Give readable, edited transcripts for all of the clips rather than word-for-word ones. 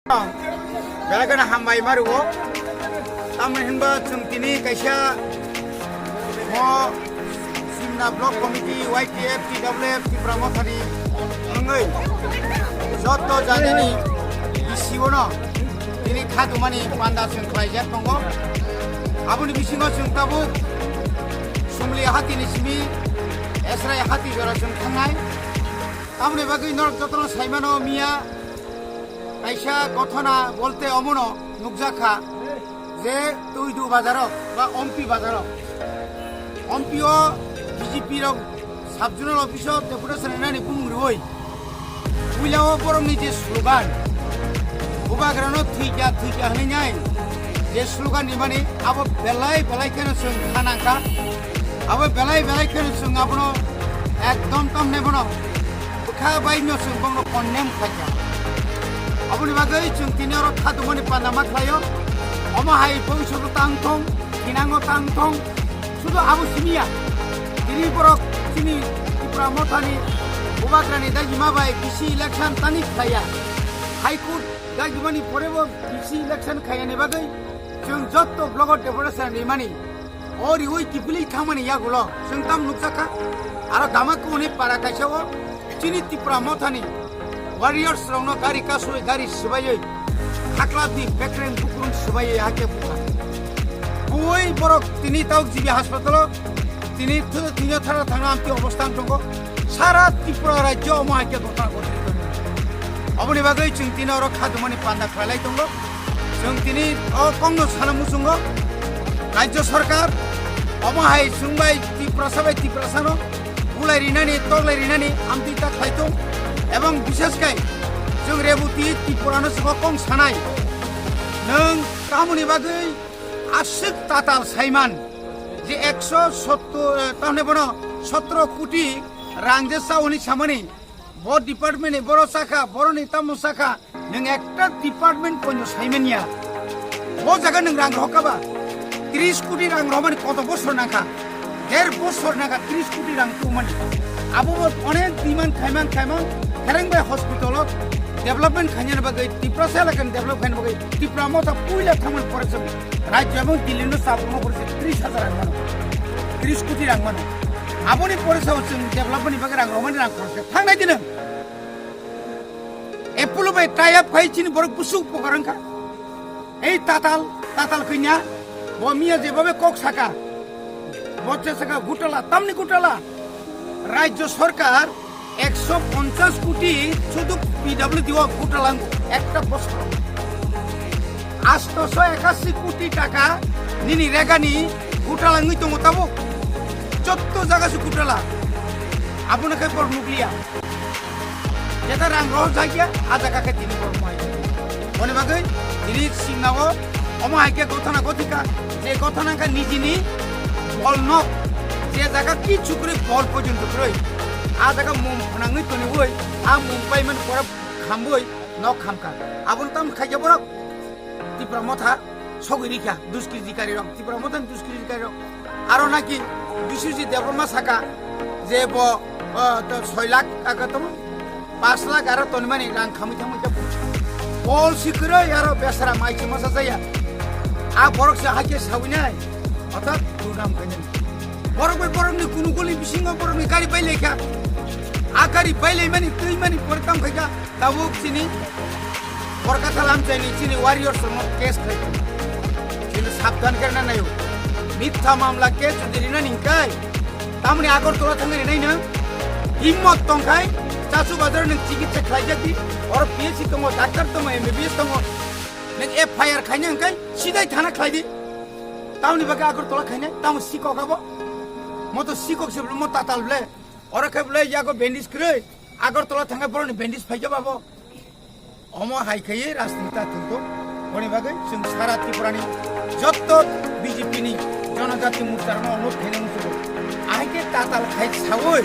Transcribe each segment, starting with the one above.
Belakang hambai maruo, taman himba cungkini kaisa mo simna block committee YTF TWF Pramotari ngai joto janini isiwono ini khadumani panda sung praijat tongo abuni bisingo sung tabu sumli hati nismi esrai hati jora sung thangai amne bagi nor jotno saimano mia kaisa gotona bolte omono nukjakha je tuidu bazaro ba ompi bazaro ompio BJP rok subzonal office of deputation এনানি বুমরুই উইলাও বরংনি যে slogan উবাগ্রানো থিকা হনাই যে স্লোগাননি মানে আবো বেলাই কেন সং খানাকা আবো বেলাই কেন সং আবনো একদম তমনে বনো খা বাইনো সং বংনো কন্ডেম খাইয়া আবনি বাগৈ চুং তিনর খাদুমনি পানামা খায়ো অমহাই ভবিষ্যৎ তাংথং কিনাঙ্গ তাংথং শুধু আবু সিমিয়া তিনি বরক তিনি Pramotani Ubagrani Dagimabai BC election Tani Kaya High Court Dagimani forever BC election Kayane Bagai Chung Jotto Blogo Devoration Rimani or you Kipili Kamani Yagulo Suntam Nuksaka Ara Damakuni Parakashawa Chiniti Pramotani Warriors Rono Gari Kasu Gari Subayi Hakladi Bekren Bukun Subayi Hakepuka Boy Borok Tini Tauk Jibi Hospital তিনি থানা থানামতি অবস্থান দङ সারা ত্রিপুরা রাজ্য মহাকে ঘটনা ঘটিত অবনি বাগৈ जों তিনি or খাদুমনি পান্ডা খালাই দङ जों তিনি কংগ্রেস সালামু जों রাজ্য সরকার অমহাই সুংবাই ত্রিপুরা সানো বুলাই রিনানি তগলাই রিনানি আমতিতা খাইতো এবং বিশেষকাই जों রেবুতি ত্রিপুরানো जों কং সানাই নং কামনি বাগৈ আশিক তাতাল সাইমান যে 170 তাহলে বড় 17 কোটি রাংজেসা উনি সামনে বড় ডিপার্টমেন্টে বড় শাখা বড় নিতাম শাখা নং একটা ডিপার্টমেন্ট কোন সাইমেনিয়া ও জায়গা নং রাং রকাবা 30 কোটি রাং রমানি কত বছর নাকা 1.5 বছর নাকা 30 কোটি রাং তুমানি আবু অনেক ডিমান্ড খাইমান খেরেংবাই হসপিটালত ডেভেলপমেন্ট খাইনার বাগৈ ত্রিপুরা সেলাকান ডেভেলপ খাইন বাগৈ ত্রিপুরা মত পুইলা থামান পড়েছে রাজ্য এবং দিল্লিনো সাবনো করেছে 30,000 রাং মানো 30 কোটি রাং মানো আবনি পড়েছে जों ডেভেলপমেন্ট বাগৈ রাং রমানি রাং পড়েছে থাংনাই দিন এপুলো বাই টাই আপ খাইছিন বড় বুসু উপকরণকা এই তাতাল কইনা বমিয়া যেভাবে কক সাকা বচ্চা সাকা গুটালা তামনি গুটালা রাজ্য সরকার 150 কোটি শুধু পিডব্লিউ দিও গুটালাং একটা বছর 881 কোটি টাকা নিনি রেগানি গুটালাঙ্গি দङ তাবো 14 জায়গা গুটালা আপনাকে পর নুকলিয়া যেটা রাং রহ জায়গা আজাকাকে তিনি পরমাই মনে বাগৈ তিনি সিংনাও অমহাইকে গঠনা গতিকা যে গঠনাকা নিজিনি বলনক যে জায়গা কি চুকরি বল পর্যন্ত রই আ জায়গা মুম ফনাঙ্গি তনি হই আ মুম পাইমান পর খামবই নক খামকা আবন তাম খাইয়া বরক ত্রিপুরা মথা সগরিকা দুষ্কৃতিকারী রং ত্রিপুরা মথান দুষ্কৃতিকারী রং আরো নাকি বিশ্বজি দেবমা শাখা যে 6 লাখ টাকা তো 5 লাখ আর তনিমানি রাং খামি থামুইতা বল শিখরে আর বেসারা মাইছে মাসা যায়া আ বরকসে হাকে সাউইনাই অর্থাৎ দুনাম কইনেন বরকনি কুনু গলি বিসিঙ্গ বরকনি গাড়ি বাইলে খা আ গাড়ি বাইলে মানি তুই মানি পরতাম খাইকা তাবুক চিনি বরকা সালাম চাইনি চিনি ওয়ারিয়র্স মত কেস খাইতো কিন্তু সাবধান করনা নাই মিথ্যা মামলা কেস যদি রিনা নিকাই তামনি আগরতলা থাঙ্গে রিনাই না হিম্মত তংখাই চাচু বাজার নং চিকিৎসা খাইজাতি और पीएचसी दङ डाक्टर दङ एमबीबीएस दङ नों एफआईआर खायनो ओंखाय सिदाय थाना खायदि तावनि बागै আগরতলা खायनो ताम सिककाबो मतो सिकक सेबल म तातालब्ले अरखायब्ले यागो बेन्डिस क्रै আগরতলা थांगा बरनि बेन्डिस फायजाबाबो अम हायखायै राजनीता थंगो बनि बागै जों सारा त्रिपुरानि जत्त बीजेपीनि जनजाति मुक्तारनो अनुरोध खायनो मुसुबो आइके ताताल खाय सावै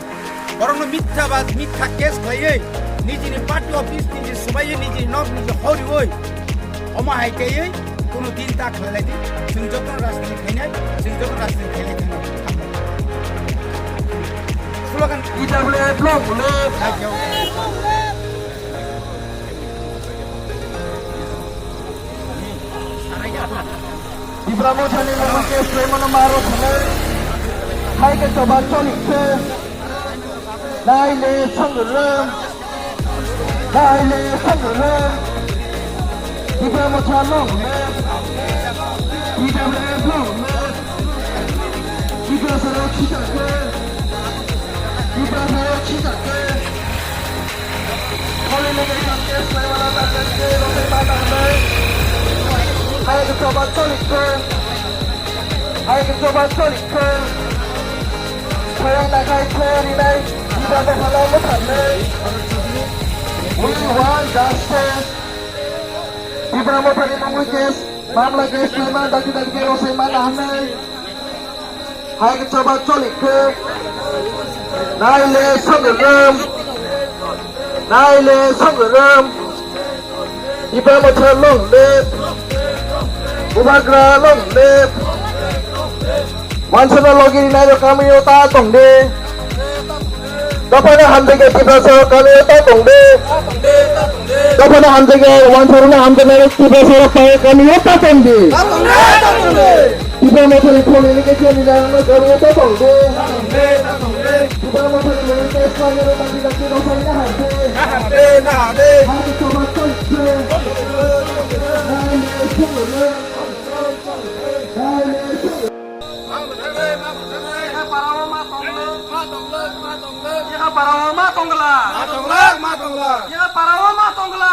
बरनो मिथ्या केस खायै निजिनि पार्टी ऑफिस निजि सुबायै निजि नक निजि हरि ओइ अमा हायखायै कोनो दिन ता खालायदि जों जतन राजनीति खायनाय जों जतन राजनीति खायनाय थाङो स्लोगान इडाब्लिउ block Ibramothani Mungke Sremono Maro Thane Haike Soba Cholikhe Naile Sangrum Naile Sangrum Ibramothani Longme Ibramothani Longme Ibramothani Chitake Ibramothani Chitake Holinege Sangke Sremono Tatake Rosai Matangme Haike Soba Cholikhe Haike Soba Cholikhe Sayang nakai cherry Ibadah halal mutane We want justice Ibramothani Mungkes Mamla kes Sleman Dagi Rosai Manahne Haike Soba Cholikhe Naile Sangrum Naile Sangrum Ibramothani Longme Ubagra Longme Wansana Logiri Nairo Kamiyota Tongde Dapana Hamdege Tibaso Kamiyota Tongde Dapana Hamdege Wansana Hamdege Tibaso Kamiyota Tongde Ibramothani Holinege Sremono Kamiyota Tongde Ibramothani Holinege Sremono Dagi Rosai Nahante Haike Soba Cholikhe Naile Sangrum Parawa Tongla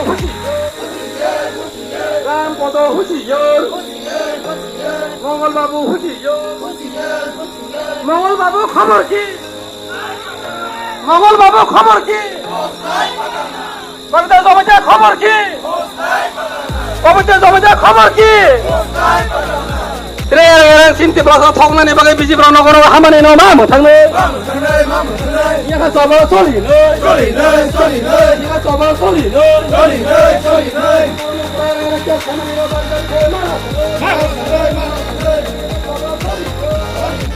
BJP Rampodo Husiyor Mongol Babu Husiyor Mongol Babu khabar ki Mongol Babu khabar ki Babita Zobaja khabar ki Babita Zobaja khabar ki Treyang sinti belakang thongna ni bagai biji berano kono hamane no mamu thangno Iya ka soba soli no Iya ka soba soli no Mama